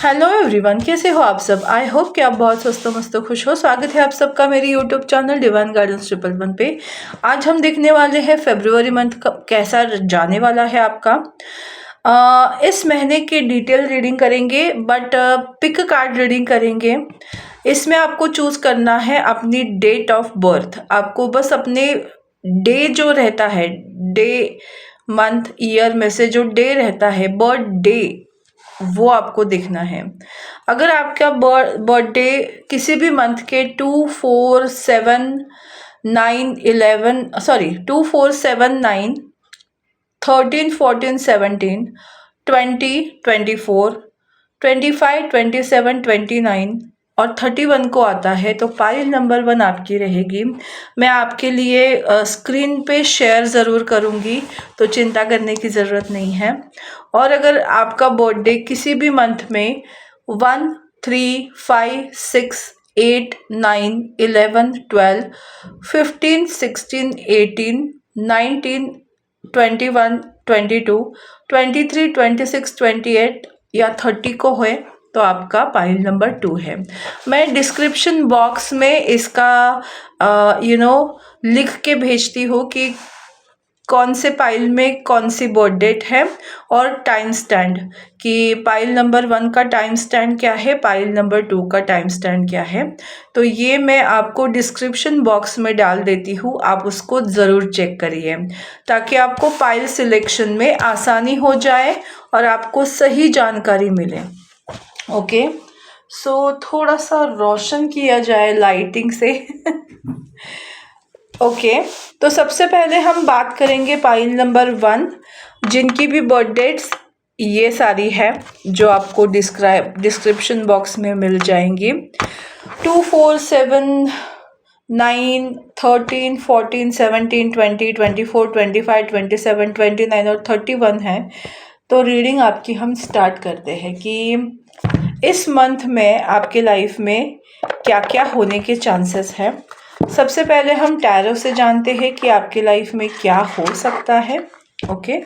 Hello everyone, कैसे हो आप सब। आई होप कि आप बहुत स्वस्थ मस्त खुश हो। स्वागत है आप सबका मेरे यूट्यूब चैनल डिवाइन गाइडेंस 111 पे। आज हम देखने वाले हैं फरवरी मंथ का कैसा जाने वाला है आपका। इस महीने की डिटेल रीडिंग करेंगे, बट पिक कार्ड रीडिंग करेंगे। इसमें आपको चूज करना है अपनी डेट ऑफ बर्थ। आपको बस अपने डे जो रहता है, डे मंथ ईयर में से जो डे रहता है, बर्थ डे, वो आपको देखना है। अगर आपका बर्थडे किसी भी मंथ के 2, 4, 7, 9, 11 13, 14, 17, 20, 24, 25, 27, 29 और 31 को आता है, तो फाइल नंबर 1 आपकी रहेगी। मैं आपके लिए स्क्रीन पे शेयर ज़रूर करूँगी, तो चिंता करने की ज़रूरत नहीं है। और अगर आपका बर्थडे किसी भी मंथ में 1, 3, 5, 6, 8, 9, 11, 12, 15, 16, 18, 19, 21, 22, 23, 26, 28 या 30 को है, तो आपका पाइल नंबर 2 है। मैं डिस्क्रिप्शन बॉक्स में इसका लिख के भेजती हूँ कि कौन से पाइल में कौन सी बर्थ डेट है और टाइम स्टैंड, कि पाइल नंबर 1 का टाइम स्टैंड क्या है, पाइल नंबर 2 का टाइम स्टैंड क्या है। तो ये मैं आपको डिस्क्रिप्शन बॉक्स में डाल देती हूँ, आप उसको ज़रूर चेक करिए, ताकि आपको पाइल सिलेक्शन में आसानी हो जाए और आपको सही जानकारी मिले। ओके, सो थोड़ा सा रोशन किया जाए लाइटिंग से। ओके, तो सबसे पहले हम बात करेंगे पाइल नंबर 1, जिनकी भी बर्थ डेट्स ये सारी है, जो आपको डिस्क्रिप्शन बॉक्स में मिल जाएंगी। 2, 4, 7, 9, 13, 14, 17, 20, 24, 25, 27, 29 और 31 है। तो रीडिंग आपकी हम स्टार्ट करते हैं कि इस मंथ में आपके लाइफ में क्या क्या होने के चांसेस हैं। सबसे पहले हम टैरो से जानते हैं कि आपके लाइफ में क्या हो सकता है। ओके।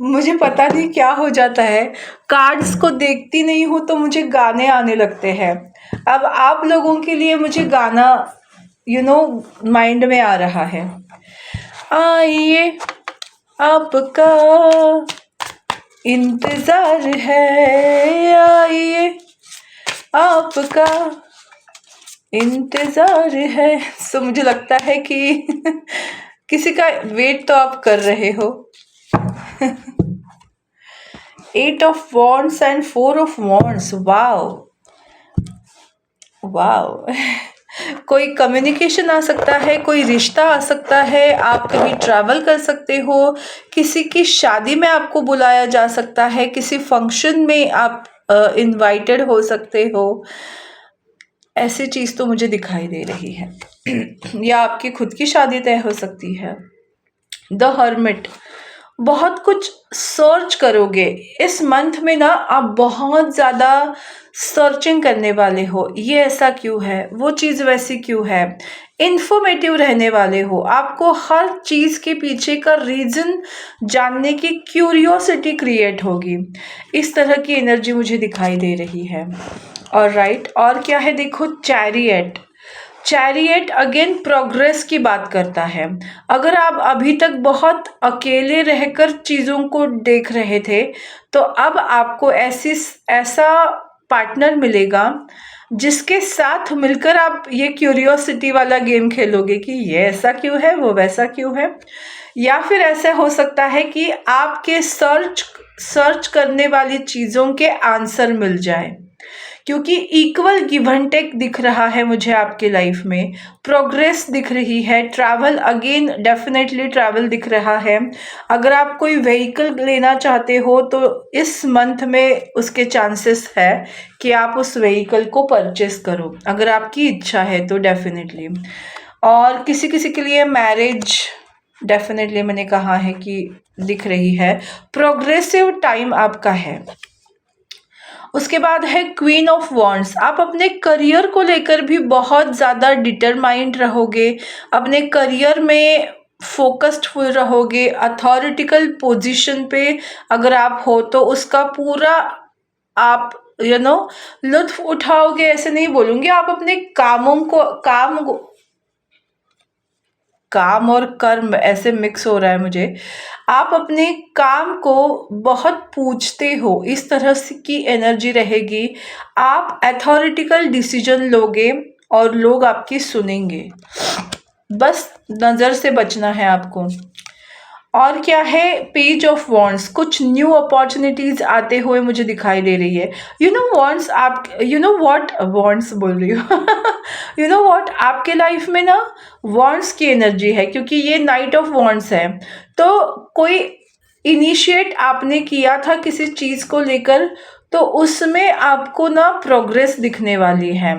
मुझे पता नहीं क्या हो जाता है, कार्ड्स को देखती नहीं हूँ तो मुझे गाने आने लगते हैं। अब आप लोगों के लिए मुझे गाना माइंड में आ रहा है। आइए, आपका इंतजार है, आइए आपका इंतजार है। सो मुझे लगता है कि किसी का वेट तो आप कर रहे हो। 8 of wands and 4 of wands. Wow wow. कोई कम्युनिकेशन आ सकता है, कोई रिश्ता आ सकता है, आप कहीं ट्रैवल कर सकते हो, किसी की शादी में आपको बुलाया जा सकता है, किसी फंक्शन में आप इनवाइटेड हो सकते हो। ऐसी चीज़ तो मुझे दिखाई दे रही है। या आपकी खुद की शादी तय हो सकती है। The hermit. बहुत कुछ सर्च करोगे इस मंथ में ना, आप बहुत ज़्यादा सर्चिंग करने वाले हो। ये ऐसा क्यों है, वो चीज़ वैसी क्यों है, इंफॉर्मेटिव रहने वाले हो। आपको हर चीज़ के पीछे का रीज़न जानने की क्यूरियोसिटी क्रिएट होगी। इस तरह की एनर्जी मुझे दिखाई दे रही है। और राइट, और क्या है देखो, चैरियट। चैरियट अगेन प्रोग्रेस की बात करता है। अगर आप अभी तक बहुत अकेले रहकर चीज़ों को देख रहे थे, तो अब आपको ऐसा पार्टनर मिलेगा जिसके साथ मिलकर आप ये क्यूरियोसिटी वाला गेम खेलोगे कि ये ऐसा क्यों है, वो वैसा क्यों है। या फिर ऐसा हो सकता है कि आपके सर्च करने वाली चीज़ों के आंसर मिल जाए, क्योंकि इक्वल गिव एंड टेक दिख रहा है मुझे आपके लाइफ में। प्रोग्रेस दिख रही है, ट्रैवल, अगेन डेफिनेटली ट्रैवल दिख रहा है। अगर आप कोई व्हीकल लेना चाहते हो तो इस मंथ में उसके चांसेस है कि आप उस व्हीकल को परचेस करो, अगर आपकी इच्छा है तो डेफिनेटली। और किसी किसी के लिए मैरिज डेफिनेटली मैंने कहा है कि दिख रही है। प्रोग्रेसिव टाइम आपका है। उसके बाद है क्वीन ऑफ वॉन्ड्स। आप अपने करियर को लेकर भी बहुत ज़्यादा डिटरमाइंड रहोगे, अपने करियर में फोकस्डफुल रहोगे, अथॉरिटिकल पोजीशन पे अगर आप हो तो उसका पूरा आप लुत्फ उठाओगे, ऐसे नहीं बोलूँगी। आप अपने काम और कर्म ऐसे मिक्स हो रहा है मुझे। आप अपने काम को बहुत पूछते हो, इस तरह से की एनर्जी रहेगी। आप अथॉरिटिकल डिसीजन लोगे और लोग आपकी सुनेंगे। बस नज़र से बचना है आपको। और क्या है, पेज ऑफ वॉन्ड्स, कुछ न्यू अपॉर्चुनिटीज आते हुए मुझे दिखाई दे रही है। वॉन्ड्स आप व्हाट वॉन्ड्स बोल रही हो व्हाट आपके लाइफ में ना वॉन्ड्स की एनर्जी है, क्योंकि ये नाइट ऑफ वॉन्ड्स है। तो कोई इनिशिएट आपने किया था किसी चीज़ को लेकर, तो उसमें आपको ना प्रोग्रेस दिखने वाली है।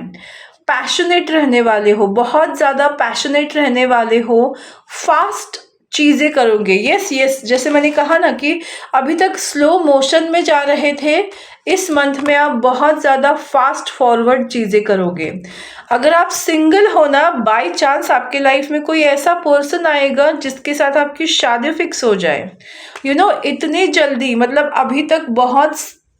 पैशनेट रहने वाले हो, बहुत ज़्यादा पैशनेट रहने वाले हो, फास्ट चीज़ें करोगे। यस यस, जैसे मैंने कहा ना कि अभी तक स्लो मोशन में जा रहे थे, इस मंथ में आप बहुत ज़्यादा फास्ट फॉरवर्ड चीज़ें करोगे। अगर आप सिंगल हो ना, बाय चांस आपके लाइफ में कोई ऐसा पर्सन आएगा जिसके साथ आपकी शादी फिक्स हो जाए। इतनी जल्दी, मतलब अभी तक बहुत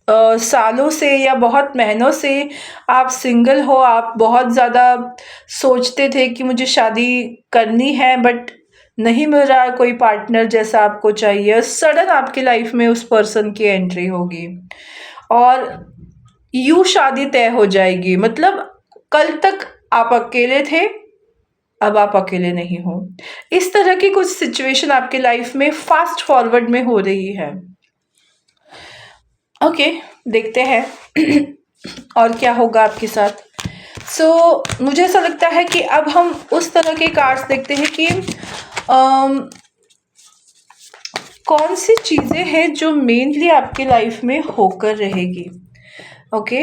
सालों से या बहुत महीनों से आप सिंगल हो, आप बहुत ज़्यादा सोचते थे कि मुझे शादी करनी है, बट नहीं मिल रहा कोई पार्टनर जैसा आपको चाहिए। सडन आपकी लाइफ में उस पर्सन की एंट्री होगी और यूं शादी तय हो जाएगी। मतलब कल तक आप अकेले थे, अब आप अकेले नहीं हो। इस तरह की कुछ सिचुएशन आपके लाइफ में फास्ट फॉरवर्ड में हो रही है। ओके, देखते हैं और क्या होगा आपके साथ। मुझे ऐसा लगता है कि अब हम उस तरह के कार्ड्स देखते हैं कि कौन सी चीज़ें हैं जो मेनली आपके लाइफ में होकर रहेगी। ओके,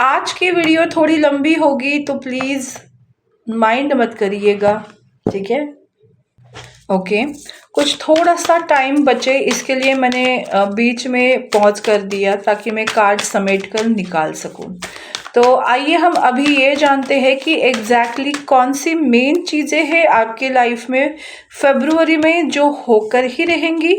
आज की वीडियो थोड़ी लंबी होगी, तो प्लीज़ माइंड मत करिएगा, ठीक है। ओके, कुछ थोड़ा सा टाइम बचे, इसके लिए मैंने बीच में पॉज कर दिया ताकि मैं कार्ड समेट कर निकाल सकूं। तो आइए हम अभी ये जानते हैं कि एग्जैक्टली कौन सी मेन चीज़ें हैं आपके लाइफ में फरवरी में जो होकर ही रहेंगी।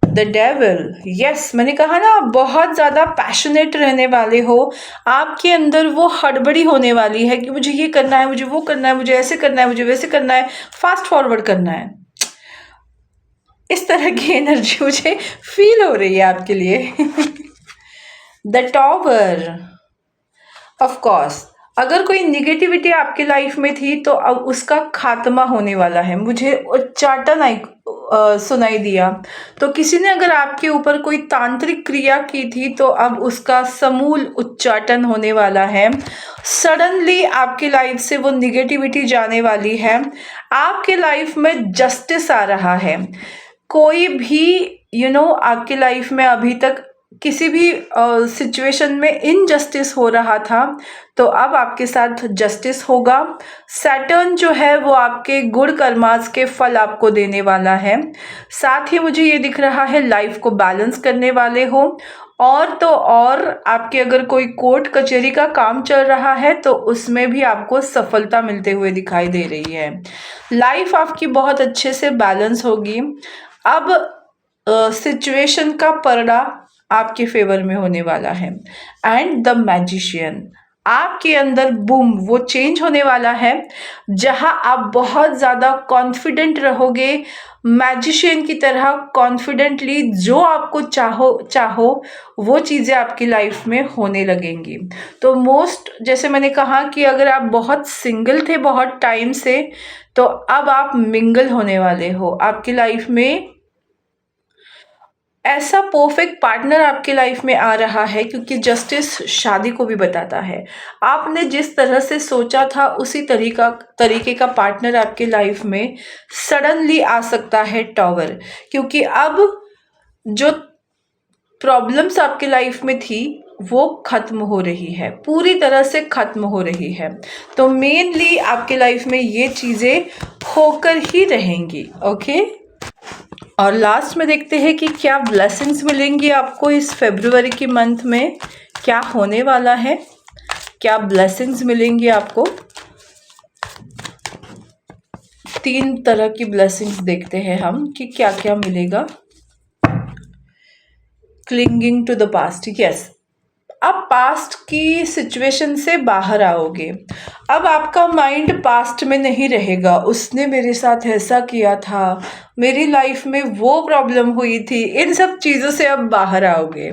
द डेविल, यस, मैंने कहा ना, आप बहुत ज़्यादा पैशनेट रहने वाले हो। आपके अंदर वो हड़बड़ी होने वाली है कि मुझे ये करना है, मुझे वो करना है, मुझे ऐसे करना है, मुझे वैसे करना है, फास्ट फॉरवर्ड करना है। इस तरह की एनर्जी मुझे फील हो रही है आपके लिए। द टॉवर, ऑफ कोर्स, अगर कोई निगेटिविटी आपके लाइफ में थी तो अब उसका खात्मा होने वाला है। मुझे उच्चाटन सुनाई दिया, तो किसी ने अगर आपके ऊपर कोई तांत्रिक क्रिया की थी तो अब उसका समूल उच्चाटन होने वाला है। सडनली आपकी लाइफ से वो निगेटिविटी जाने वाली है। आपके लाइफ में जस्टिस आ रहा है। कोई भी आपकी लाइफ में अभी तक किसी भी सिचुएशन में इनजस्टिस हो रहा था, तो अब आपके साथ जस्टिस होगा। सैटर्न जो है वो आपके गुड कर्मास के फल आपको देने वाला है। साथ ही मुझे ये दिख रहा है लाइफ को बैलेंस करने वाले हो। और तो और आपके अगर कोई कोर्ट कचहरी का काम चल रहा है तो उसमें भी आपको सफलता मिलते हुए दिखाई दे रही है। लाइफ आपकी बहुत अच्छे से बैलेंस होगी। अब सिचुएशन का पलड़ा आपके फेवर में होने वाला है। एंड द मैजिशियन, आपके अंदर बूम वो चेंज होने वाला है, जहां आप बहुत ज़्यादा कॉन्फिडेंट रहोगे, मैजिशियन की तरह कॉन्फिडेंटली जो आपको चाहो वो चीज़ें आपकी लाइफ में होने लगेंगी। तो जैसे मैंने कहा कि अगर आप बहुत सिंगल थे बहुत टाइम से, तो अब आप मिंगल होने वाले हो। आपकी लाइफ में ऐसा परफेक्ट पार्टनर आपके लाइफ में आ रहा है, क्योंकि जस्टिस शादी को भी बताता है। आपने जिस तरह से सोचा था उसी तरीके का पार्टनर आपके लाइफ में सडनली आ सकता है। टॉवर, क्योंकि अब जो प्रॉब्लम्स आपके लाइफ में थी वो खत्म हो रही है, पूरी तरह से खत्म हो रही है। तो मेनली आपके लाइफ में ये चीज़ें होकर ही रहेंगी। ओके, और लास्ट में देखते हैं कि क्या ब्लेसिंग्स मिलेंगी आपको इस फरवरी की मंथ में, क्या होने वाला है, क्या ब्लेसिंग्स मिलेंगी आपको। 3 तरह की ब्लेसिंग्स देखते हैं हम कि क्या क्या मिलेगा। Clinging to the past, yes, आप पास्ट की सिचुएशन से बाहर आओगे। अब आपका माइंड पास्ट में नहीं रहेगा, उसने मेरे साथ ऐसा किया था, मेरी लाइफ में वो प्रॉब्लम हुई थी, इन सब चीज़ों से अब बाहर आओगे।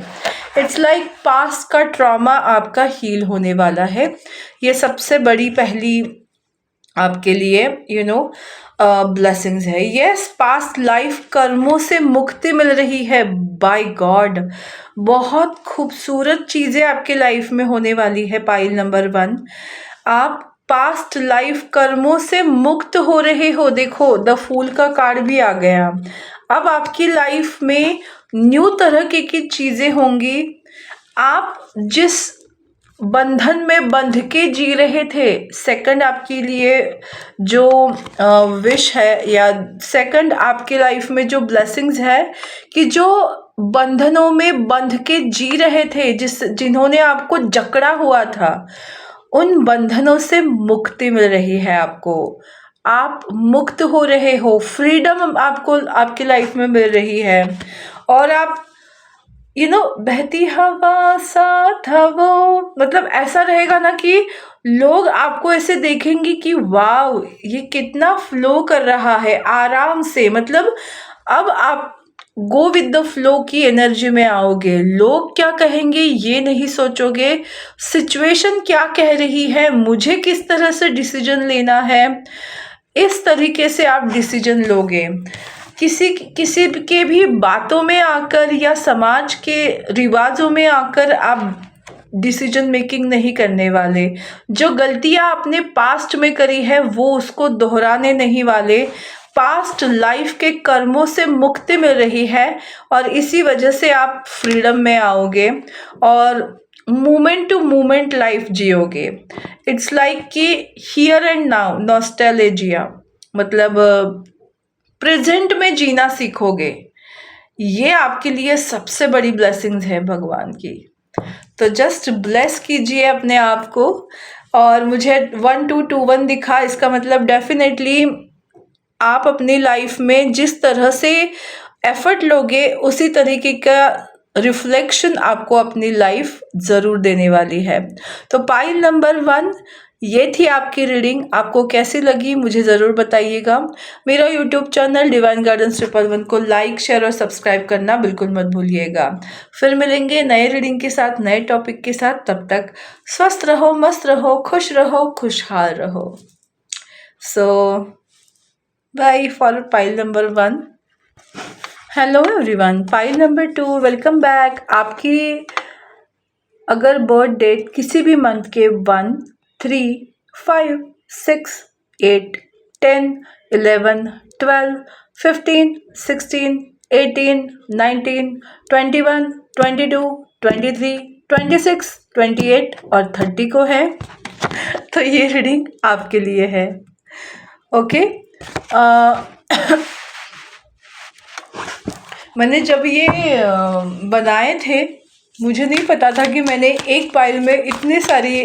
इट्स लाइक पास्ट का ट्रॉमा आपका हील होने वाला है। ये सबसे बड़ी पहली आपके लिए ब्लेसिंग्स है। यस, पास्ट लाइफ कर्मों से मुक्ति मिल रही है। बाय गॉड, बहुत खूबसूरत चीज़ें आपके लाइफ में होने वाली है। पाइल नंबर 1, आप पास्ट लाइफ कर्मों से मुक्त हो रहे हो। देखो, द फूल का कार्ड भी आ गया। अब आपकी लाइफ में न्यू तरह की चीज़ें होंगी। आप जिस बंधन में बंध के जी रहे थे, सेकंड आपके लिए जो विश है, या सेकंड आपके लाइफ में जो ब्लेसिंग्स है कि जो बंधनों में बंध के जी रहे थे, जिन्होंने आपको जकड़ा हुआ था, उन बंधनों से मुक्ति मिल रही है आपको। आप मुक्त हो रहे हो, फ्रीडम आपको आपकी लाइफ में मिल रही है। और आप बहती हवा सा था वो, मतलब ऐसा रहेगा ना कि लोग आपको ऐसे देखेंगे कि वाव, ये कितना फ्लो कर रहा है आराम से। मतलब अब आप गो विद द फ्लो की एनर्जी में आओगे। लोग क्या कहेंगे ये नहीं सोचोगे, सिचुएशन क्या कह रही है, मुझे किस तरह से डिसीजन लेना है, इस तरीके से आप डिसीजन लोगे। किसी के भी बातों में आकर या समाज के रिवाजों में आकर आप डिसीजन मेकिंग नहीं करने वाले। जो गलतियां आपने पास्ट में करी है वो उसको दोहराने नहीं वाले। पास्ट लाइफ के कर्मों से मुक्ति मिल रही है और इसी वजह से आप फ्रीडम में आओगे और मोमेंट टू मोमेंट लाइफ जियोगे। इट्स लाइक कि हियर एंड नाउ, नॉस्टैल्जिया, मतलब प्रेजेंट में जीना सीखोगे। ये आपके लिए सबसे बड़ी ब्लेसिंग्स है भगवान की। तो जस्ट ब्लेस कीजिए अपने आप को। और मुझे 1221 दिखा, इसका मतलब डेफिनेटली आप अपनी लाइफ में जिस तरह से एफर्ट लोगे उसी तरीके का रिफ्लेक्शन आपको अपनी लाइफ ज़रूर देने वाली है। तो पाइल नंबर 1, ये थी आपकी रीडिंग। आपको कैसी लगी मुझे ज़रूर बताइएगा। मेरा यूट्यूब चैनल डिवाइन गार्डन्स 111 को लाइक, शेयर और सब्सक्राइब करना बिल्कुल मत भूलिएगा। फिर मिलेंगे नए रीडिंग के साथ, नए टॉपिक के साथ। तब तक स्वस्थ रहो, मस्त रहो, खुश रहो, खुशहाल रहो। So bye for pile number 1। Hello everyone, pile number 2, welcome back. आपकी अगर बर्थ डेट किसी भी मंथ के 1, 3, 5, 6, 8, 10, 11, 12, 15, 16, 18, 19, 21, 22, 23, 26, 28 और 30 को है तो ये रीडिंग आपके लिए है। ओके, मैंने जब ये बनाए थे मुझे नहीं पता था कि मैंने एक पाइल में इतनी सारी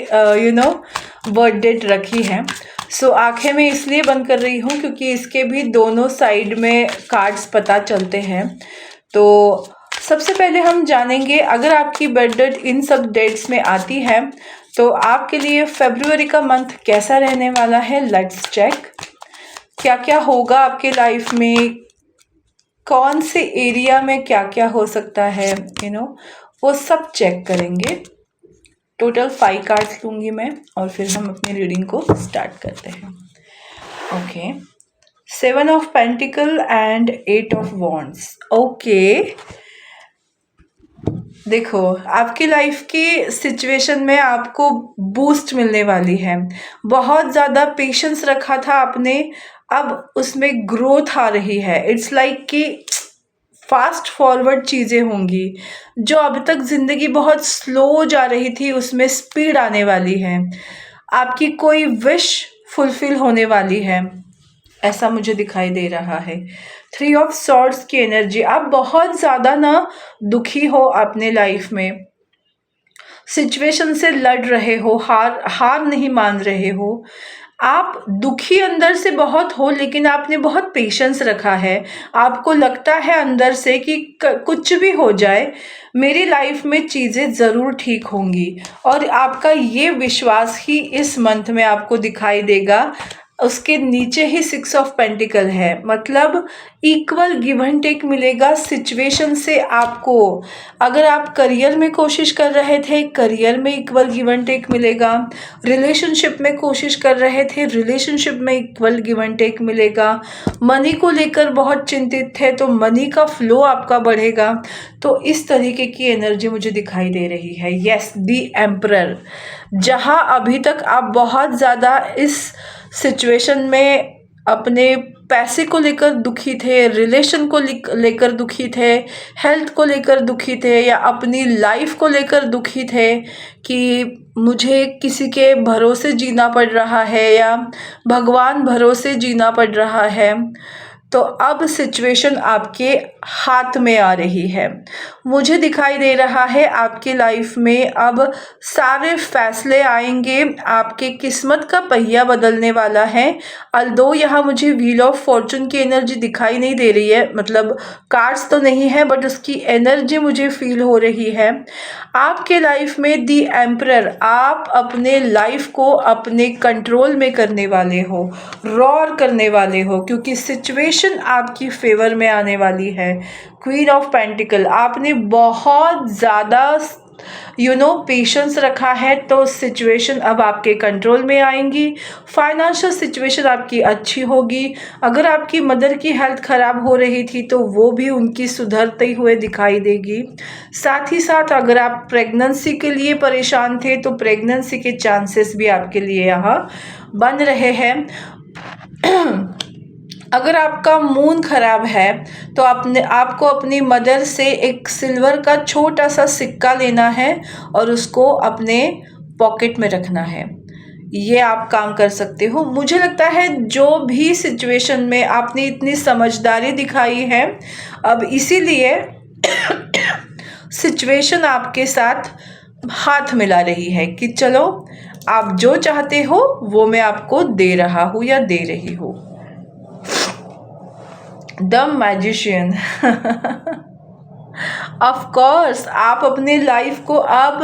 बर्थ डेट रखी है। सो आंखें मैं इसलिए बंद कर रही हूँ क्योंकि इसके भी दोनों साइड में कार्ड्स पता चलते हैं। तो सबसे पहले हम जानेंगे, अगर आपकी बर्थ डेट इन सब डेट्स में आती है तो आपके लिए फरवरी का मंथ कैसा रहने वाला है। लेट्स चेक, क्या क्या होगा आपके लाइफ में, कौन से एरिया में क्या क्या हो सकता है, वो सब चेक करेंगे। टोटल 5 कार्ड्स लूँगी मैं और फिर हम अपनी रीडिंग को स्टार्ट करते हैं। Okay, 7 of pentacle and 8 of wands. Okay, देखो आपकी लाइफ की सिचुएशन में आपको बूस्ट मिलने वाली है। बहुत ज़्यादा पेशेंस रखा था आपने, अब उसमें ग्रोथ आ रही है। इट्स लाइक कि फास्ट फॉरवर्ड चीज़ें होंगी। जो अब तक ज़िंदगी बहुत स्लो जा रही थी उसमें स्पीड आने वाली है। आपकी कोई विश फुलफिल होने वाली है, ऐसा मुझे दिखाई दे रहा है। 3 ऑफ सॉर्ड्स की एनर्जी, आप बहुत ज़्यादा ना दुखी हो अपने लाइफ में, सिचुएशन से लड़ रहे हो, हार नहीं मान रहे हो। आप दुखी अंदर से बहुत हो, लेकिन आपने बहुत पेशेंस रखा है। आपको लगता है अंदर से कि कुछ भी हो जाए, मेरी लाइफ में चीज़ें ज़रूर ठीक होंगी, और आपका ये विश्वास ही इस मंथ में आपको दिखाई देगा। उसके नीचे ही 6 ऑफ पेंटिकल है, मतलब इक्वल गिव एंड टेक मिलेगा सिचुएशन से आपको। अगर आप करियर में कोशिश कर रहे थे, करियर में इक्वल गिव एंड टेक मिलेगा। रिलेशनशिप में कोशिश कर रहे थे, रिलेशनशिप में इक्वल गिव एंड टेक मिलेगा। मनी को लेकर बहुत चिंतित थे, तो मनी का फ्लो आपका बढ़ेगा। तो इस तरीके की एनर्जी मुझे दिखाई दे रही है। यस, दी एम्परर। जहाँ अभी तक आप बहुत ज़्यादा इस सिचुएशन में अपने पैसे को लेकर दुखी थे, रिलेशन को लेकर दुखी थे, हेल्थ को लेकर दुखी थे, या अपनी लाइफ को लेकर दुखी थे कि मुझे किसी के भरोसे जीना पड़ रहा है या भगवान भरोसे जीना पड़ रहा है, तो अब सिचुएशन आपके हाथ में आ रही है। मुझे दिखाई दे रहा है आपकी लाइफ में अब सारे फैसले आएंगे, आपके किस्मत का पहिया बदलने वाला है। अल्दो यहाँ मुझे व्हील ऑफ फॉर्चून की एनर्जी दिखाई नहीं दे रही है, मतलब कार्ड्स तो नहीं है, बट उसकी एनर्जी मुझे फील हो रही है। आपके लाइफ में दी एम्परर, आप अपने लाइफ को अपने कंट्रोल में करने वाले हो, रॉर करने वाले हो, क्योंकि सिचुएशन आपकी फेवर में आने वाली है। क्वीन ऑफ पेंटिकल, आपने बहुत ज़्यादा पेशेंस रखा है, तो सिचुएशन अब आपके कंट्रोल में आएंगी। फाइनेंशियल सिचुएशन आपकी अच्छी होगी। अगर आपकी मदर की हेल्थ ख़राब हो रही थी, तो वो भी उनकी सुधरते हुए दिखाई देगी। साथ ही साथ अगर आप प्रेगनेंसी के लिए परेशान थे, तो प्रेगनेंसी के चांसेस भी आपके लिए यहाँ बन रहे हैं। अगर आपका मून खराब है, तो आपको अपनी मदर से एक सिल्वर का छोटा सा सिक्का लेना है और उसको अपने पॉकेट में रखना है। ये आप काम कर सकते हो। मुझे लगता है जो भी सिचुएशन में आपने इतनी समझदारी दिखाई है, अब इसीलिए सिचुएशन आपके साथ हाथ मिला रही है कि चलो, आप जो चाहते हो वो मैं आपको दे रहा हूँ या दे रही हूँ। The magician. ऑफ कोर्स आप अपनी लाइफ को अब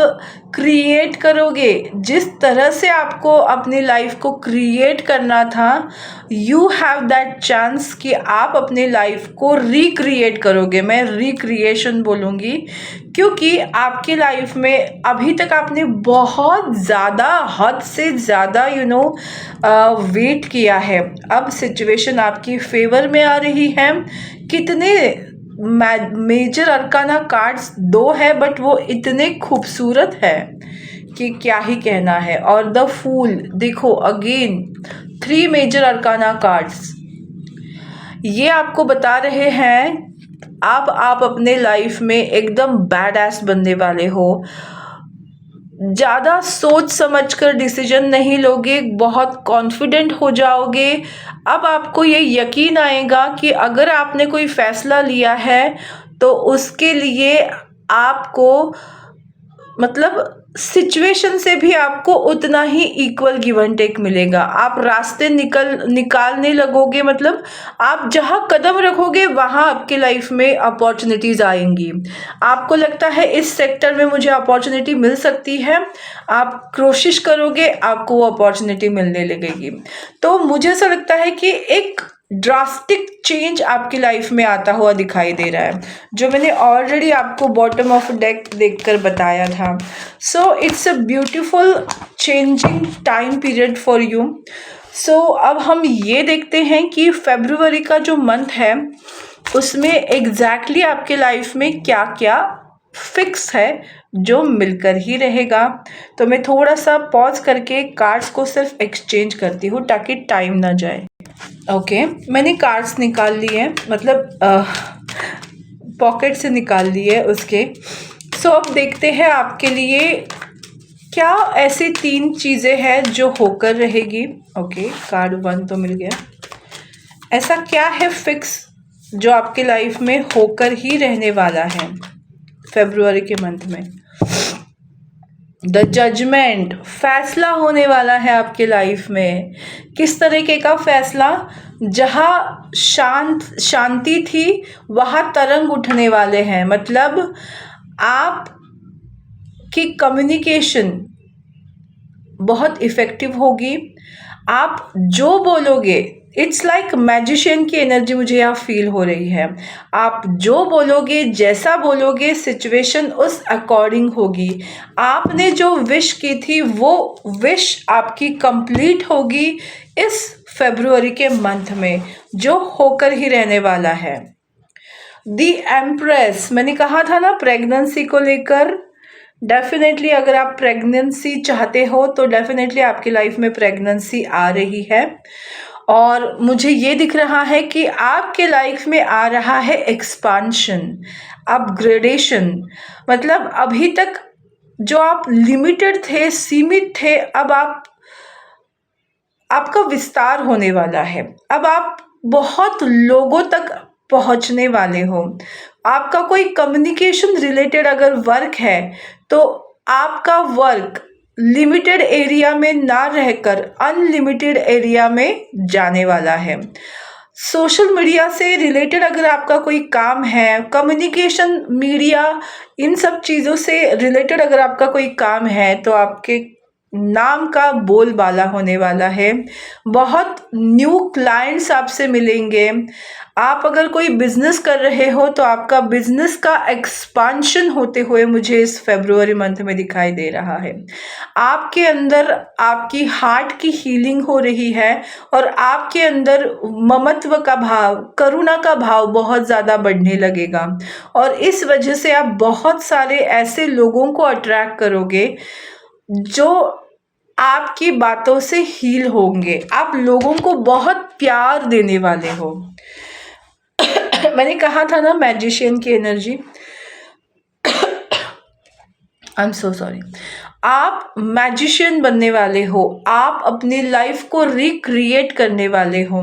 क्रिएट करोगे। जिस तरह से आपको अपनी लाइफ को क्रिएट करना था, यू हैव दैट चांस कि आप अपनी लाइफ को रिक्रिएट करोगे। मैं रिक्रिएशन बोलूँगी, क्योंकि आपकी लाइफ में अभी तक आपने बहुत ज़्यादा, हद से ज़्यादा वेट किया है। अब सिचुएशन आपकी फेवर में आ रही है। कितने मेजर अरकाना कार्ड्स 2 है, बट वो इतने खूबसूरत है कि क्या ही कहना है। और द फूल देखो, अगेन 3 मेजर अरकाना कार्ड्स, ये आपको बता रहे हैं अब आप अपने लाइफ में एकदम बैड एस बनने वाले हो। ज़्यादा सोच समझ कर डिसीजन नहीं लोगे, बहुत कॉन्फिडेंट हो जाओगे। अब आपको ये यकीन आएगा कि अगर आपने कोई फ़ैसला लिया है, तो उसके लिए आपको, मतलब सिचुएशन से भी आपको उतना ही इक्वल गिव एंड टेक मिलेगा। आप रास्ते निकालने लगोगे, मतलब आप जहाँ कदम रखोगे वहाँ आपके लाइफ में अपॉर्चुनिटीज़ आएंगी। आपको लगता है इस सेक्टर में मुझे अपॉर्चुनिटी मिल सकती है, आप कोशिश करोगे, आपको वो अपॉर्चुनिटी मिलने लगेगी। तो मुझे ऐसा लगता है कि एक ड्रास्टिक चेंज आपकी लाइफ में आता हुआ दिखाई दे रहा है, जो मैंने ऑलरेडी आपको बॉटम ऑफ डेक देखकर बताया था। So it's a beautiful changing time period for you. So अब हम ये देखते हैं कि फरवरी का जो मंथ है, उसमें एग्जैक्टली आपके लाइफ में क्या क्या फिक्स है जो मिलकर ही रहेगा। तो मैं थोड़ा सा पॉज करके कार्ड्स को सिर्फ एक्सचेंज करती हूँ ताकि टाइम ना जाए। ओके, मैंने कार्ड्स निकाल लिए, मतलब पॉकेट से निकाल लिए उसके। सो अब देखते हैं आपके लिए क्या ऐसी 3 चीज़ें हैं जो होकर रहेगी। ओके, कार्ड 1 तो मिल गया। ऐसा क्या है फिक्स जो आपकी लाइफ में होकर ही रहने वाला है फरवरी के मंथ में। द जजमेंट, फैसला होने वाला है आपके लाइफ में। किस तरीके का फैसला? जहाँ शांति थी वहाँ तरंग उठने वाले हैं। मतलब आप की कम्युनिकेशन बहुत इफ़ेक्टिव होगी। आप जो बोलोगे, इट्स लाइक मैजिशियन की एनर्जी मुझे यहाँ फील हो रही है। आप जो बोलोगे, जैसा बोलोगे, सिचुएशन उस अकॉर्डिंग होगी। आपने जो विश की थी वो विश आपकी कंप्लीट होगी इस फरवरी के मंथ में, जो होकर ही रहने वाला है। दी एम्प्रेस, मैंने कहा था ना प्रेगनेंसी को लेकर, डेफिनेटली अगर आप प्रेगनेंसी चाहते हो तो डेफिनेटली आपकी लाइफ में प्रेगनेंसी आ रही है। और मुझे ये दिख रहा है कि आपके लाइफ में आ रहा है एक्सपांशन, अपग्रेडेशन। मतलब अभी तक जो आप लिमिटेड थे, सीमित थे, अब आपका विस्तार होने वाला है। अब आप बहुत लोगों तक पहुंचने वाले हो। आपका कोई कम्युनिकेशन रिलेटेड अगर वर्क है तो आपका वर्क लिमिटेड एरिया में ना रहकर अनलिमिटेड एरिया में जाने वाला है। सोशल मीडिया से रिलेटेड अगर आपका कोई काम है, कम्युनिकेशन, मीडिया, इन सब चीज़ों से रिलेटेड अगर आपका कोई काम है तो आपके नाम का बोलबाला होने वाला है। बहुत न्यू क्लाइंट्स आपसे मिलेंगे। आप अगर कोई बिजनेस कर रहे हो तो आपका बिजनेस का एक्सपांशन होते हुए मुझे इस फरवरी मंथ में दिखाई दे रहा है। आपके अंदर आपकी हार्ट की हीलिंग हो रही है और आपके अंदर ममत्व का भाव, करुणा का भाव बहुत ज़्यादा बढ़ने लगेगा। और इस वजह से आप बहुत सारे ऐसे लोगों को अट्रैक्ट करोगे जो आपकी बातों से हील होंगे। आप लोगों को बहुत प्यार देने वाले हो। मैंने कहा था ना मैजिशियन की energy, I am so sorry. आप मैजिशियन बनने वाले हो। आप अपनी लाइफ को रिक्रिएट करने वाले हो।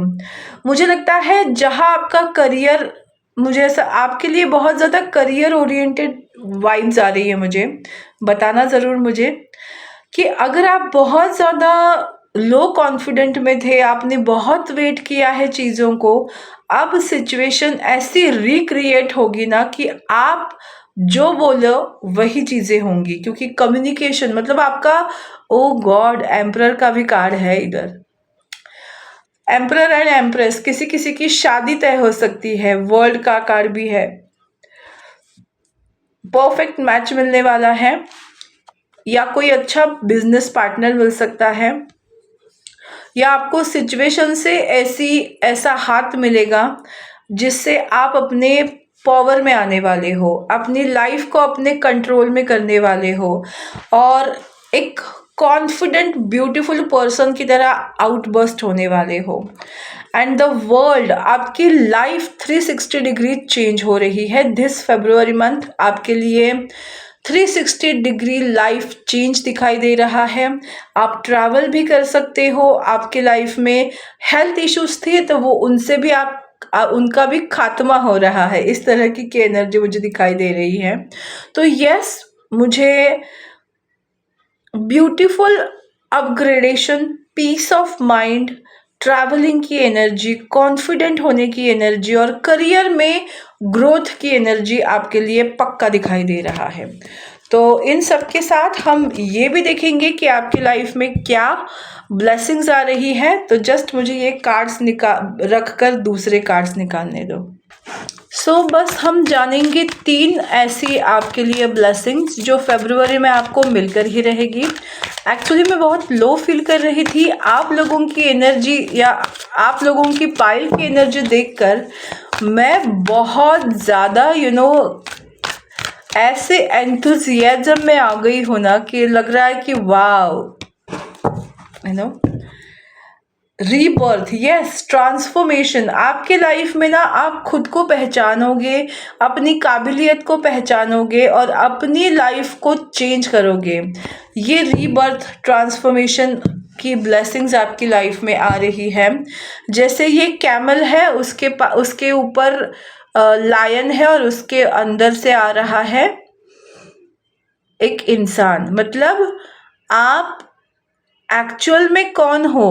मुझे लगता है जहाँ आपका करियर, मुझे ऐसा आपके लिए बहुत ज़्यादा करियर ओरिएंटेड वाइब्स आ रही है। मुझे बताना ज़रूर मुझे कि अगर आप बहुत ज़्यादा लो कॉन्फिडेंट में थे, आपने बहुत वेट किया है चीज़ों को, अब सिचुएशन ऐसी रिक्रिएट होगी ना कि आप जो बोलो वही चीज़ें होंगी। क्योंकि कम्युनिकेशन मतलब आपका, ओ गॉड, एम्परर का भी कार्ड है इधर। एम्परर एंड एम्प्रेस, किसी किसी की शादी तय हो सकती है। वर्ल्ड का कार्ड भी है। परफेक्ट मैच मिलने वाला है या कोई अच्छा बिजनेस पार्टनर मिल सकता है, या आपको सिचुएशन से ऐसा हाथ मिलेगा जिससे आप अपने पावर में आने वाले हो, अपनी लाइफ को अपने कंट्रोल में करने वाले हो और एक कॉन्फिडेंट ब्यूटीफुल पर्सन की तरह आउटबर्स्ट होने वाले हो। एंड द वर्ल्ड, आपकी लाइफ 360 डिग्री चेंज हो रही है। दिस फरवरी मंथ आपके लिए 360 डिग्री लाइफ चेंज दिखाई दे रहा है। आप ट्रैवल भी कर सकते हो। आपके लाइफ में हेल्थ इश्यूज थे तो वो उनसे भी उनका भी खात्मा हो रहा है। इस तरह की एनर्जी मुझे दिखाई दे रही है। तो यस, मुझे beautiful upgradation, peace of mind, traveling की एनर्जी, कॉन्फिडेंट होने की एनर्जी और करियर में ग्रोथ की एनर्जी आपके लिए पक्का दिखाई दे रहा है। तो इन सब के साथ हम ये भी देखेंगे कि आपकी लाइफ में क्या ब्लेसिंग्स आ रही है। तो जस्ट मुझे ये कार्ड्स रख कर दूसरे कार्ड्स निकालने दो। बस हम जानेंगे 3 ऐसी आपके लिए ब्लेसिंग्स जो फरवरी में आपको मिलकर ही रहेगी। एक्चुअली मैं बहुत लो फील कर रही थी। आप लोगों की एनर्जी या आप लोगों की पाइल की एनर्जी देखकर मैं बहुत ज़्यादा ऐसे एंथुसियाज्म में आ गई हूँ ना कि लग रहा है कि वाओ, रीबर्थ, यस, ट्रांसफॉर्मेशन। आपके लाइफ में ना आप खुद को पहचानोगे, अपनी काबिलियत को पहचानोगे और अपनी लाइफ को चेंज करोगे। ये रीबर्थ, ट्रांसफॉर्मेशन की ब्लेसिंग्स आपकी लाइफ में आ रही है। जैसे ये कैमल है, उसके ऊपर लायन है और उसके अंदर से आ रहा है एक इंसान, मतलब आप एक्चुअल में कौन हो,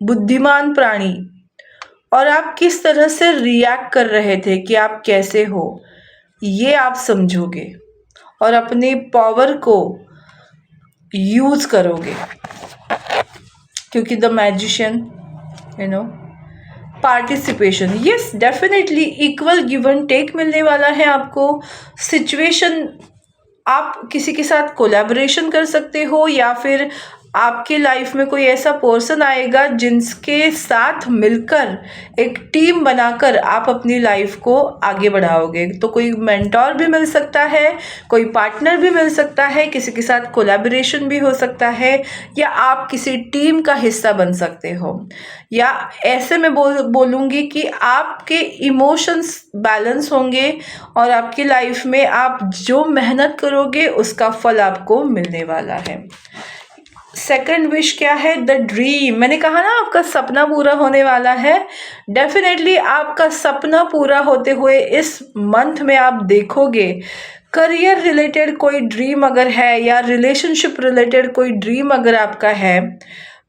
बुद्धिमान प्राणी, और आप किस तरह से रिएक्ट कर रहे थे कि आप कैसे हो, ये आप समझोगे और अपने पावर को यूज करोगे। क्योंकि the magician, you know, participation, yes definitely equal give and take मिलने वाला है आपको। सिचुएशन, आप किसी के साथ कोलैबोरेशन कर सकते हो, या फिर आपके लाइफ में कोई ऐसा पर्सन आएगा जिनके साथ मिलकर एक टीम बनाकर आप अपनी लाइफ को आगे बढ़ाओगे। तो कोई मेंटोर भी मिल सकता है, कोई पार्टनर भी मिल सकता है, किसी के साथ कोलैबोरेशन भी हो सकता है, या आप किसी टीम का हिस्सा बन सकते हो। या ऐसे में बोलूँगी कि आपके इमोशंस बैलेंस होंगे और आपकी लाइफ में आप जो मेहनत करोगे उसका फल आपको मिलने वाला है। सेकंड विश क्या है? The dream. मैंने कहा ना आपका सपना पूरा होने वाला है। डेफिनेटली आपका सपना पूरा होते हुए इस मंथ में आप देखोगे। करियर रिलेटेड कोई ड्रीम अगर है, या रिलेशनशिप रिलेटेड कोई ड्रीम अगर आपका है,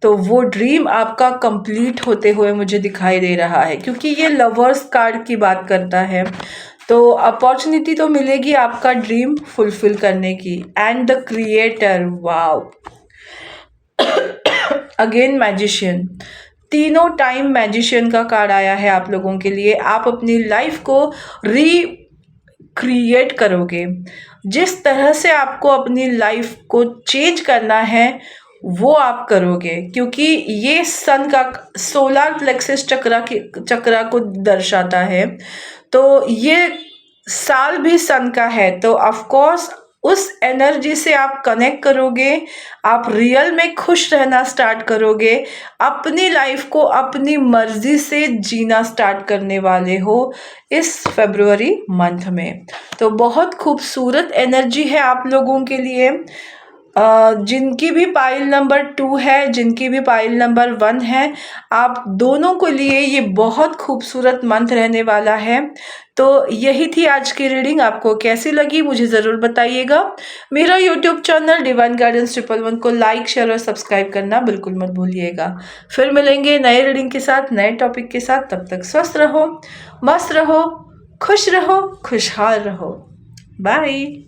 तो वो ड्रीम आपका कंप्लीट होते हुए मुझे दिखाई दे रहा है, क्योंकि ये लवर्स कार्ड की बात करता है। तो अपॉर्चुनिटी तो मिलेगी आपका ड्रीम फुलफिल करने की। And the creator, wow, again magician, तीनों टाइम मैजिशियन का कार्ड आया है आप लोगों के लिए। आप अपनी लाइफ को क्रिएट करोगे। जिस तरह से आपको अपनी लाइफ को चेंज करना है वो आप करोगे, क्योंकि ये सन का सोलर प्लेक्सस चक्रा को दर्शाता है। तो ये साल भी सन का है, तो ऑफ कोर्स उस एनर्जी से आप कनेक्ट करोगे, आप रियल में खुश रहना स्टार्ट करोगे, अपनी लाइफ को अपनी मर्जी से जीना स्टार्ट करने वाले हो इस फरवरी मंथ में। तो बहुत खूबसूरत एनर्जी है आप लोगों के लिए। जिनकी भी पाइल नंबर 2 है, जिनकी भी पाइल नंबर 1 है, आप दोनों को लिए ये बहुत खूबसूरत मंथ रहने वाला है। तो यही थी आज की रीडिंग। आपको कैसी लगी मुझे ज़रूर बताइएगा। मेरा यूट्यूब चैनल डिवाइन गाइडेंस 111 को लाइक, शेयर और सब्सक्राइब करना बिल्कुल मत भूलिएगा। फिर मिलेंगे नए रीडिंग के साथ, नए टॉपिक के साथ। तब तक स्वस्थ रहो, मस्त रहो, खुश रहो, खुशहाल रहो। बाय।